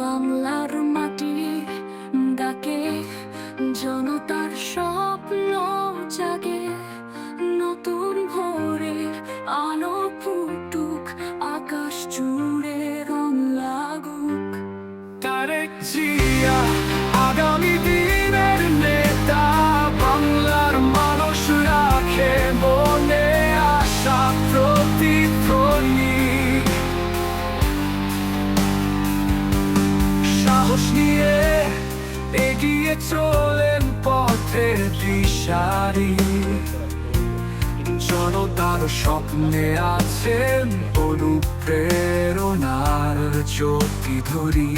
বাংলার মাটি ডাকে, জনতার স্বপ্ন জাগে। নতুন ভোরের আলো ফুটুক, আকাশ জুড়ে রং লাগুক। তারেক জিয়া আগামী দিনের নেতা, বাংলার মানুষ রাখে মনে আশা প্রতিধ্বনি। সাহস নিয়ে এগিয়ে চলেন পথের দিশারি, জনতার স্বপ্নে আছেন অনুপ্রেরণার জ্যোতি ধরি।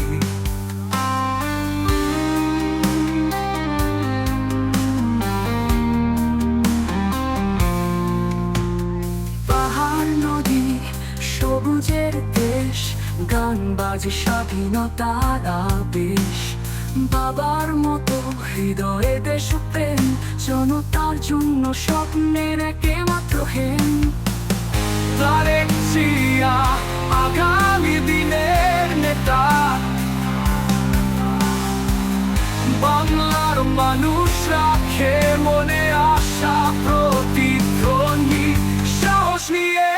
পাহাড় নদী সবুজের দেশ, গান বাজে স্বাধীনতার আবেশ। বাবার মতো হৃদয়ে দেশপ্রেম, জনতার জন্য স্বপ্নের একমাত্র হেন। তারেক জিয়া আগামী দিনের নেতা, বাংলার মানুষ রাখে মনে আশা প্রতিধ্বনি। সাহস নিয়ে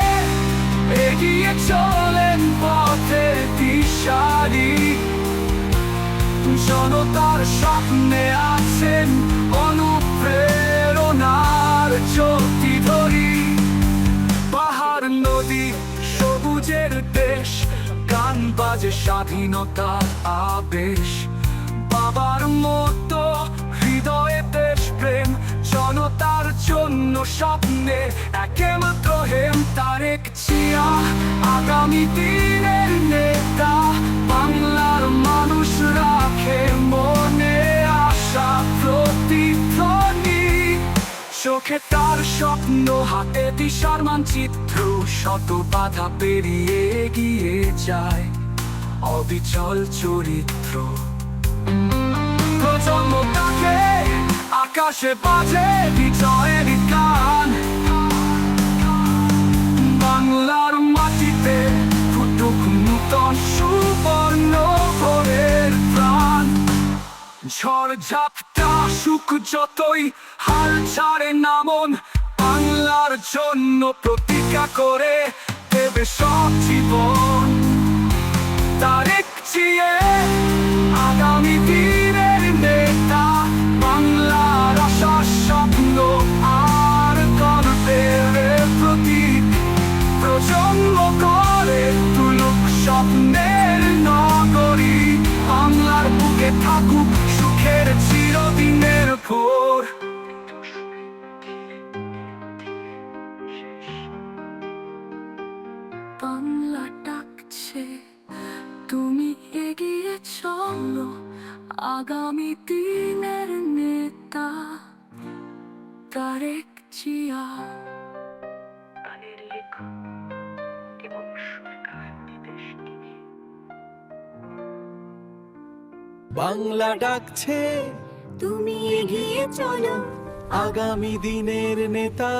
এগিয়ে চলেন পথের দিশারি, জনতার স্বপ্নে আছেন অনুপ্রেরণার জ্যোতি ধরি। পাহাড় নদী সবুজের দেশ, গান বাজে স্বাধীনতার আবেশ। বাবার মতো হৃদয়ে দেশ প্রেম, জনতার জন্য স্বপ্নে একমাত্র হেম। তারেক জিয়া আগামী দিনের নেতা, বাংলার মানুষ রাখে মনে আশা প্রতিধ্বনি। চোখে তার স্বপ্ন, হাতে দিশার মানচিত্র, শত বাধা পেরিয়ে এগিয়ে যায় অবিচল চরিত্র। প্রজন্ম তাকে আকাশে বাজে বিজয়ের গান, বাংলার মাটিতে ফুটুক নূতন সুবর্ণ ভোরের প্রাণ। ঝড় ঝাপটা সুখ যতই হাল ছাড়ে না মন, বাংলার জন্য প্রতিজ্ঞা করে দেবে সব জীবন। তারেক জিয়া আগামী দিনের নেতা, বাংলার আশার স্বপ্ন আর গর্বের প্রতীক। প্রজন্ম করে তুলুক স্বপ্নের নগরী, বাংলার বুকে থাকুক সুখের চিরদিনের ভোর। বাংলা ডাকছে, তুমি এগিয়ে চলো, আগামী দিনের নেতা তারেক জিয়া। বাংলা ডাকছে, তুমি এগিয়ে চলো, আগামী দিনের নেতা।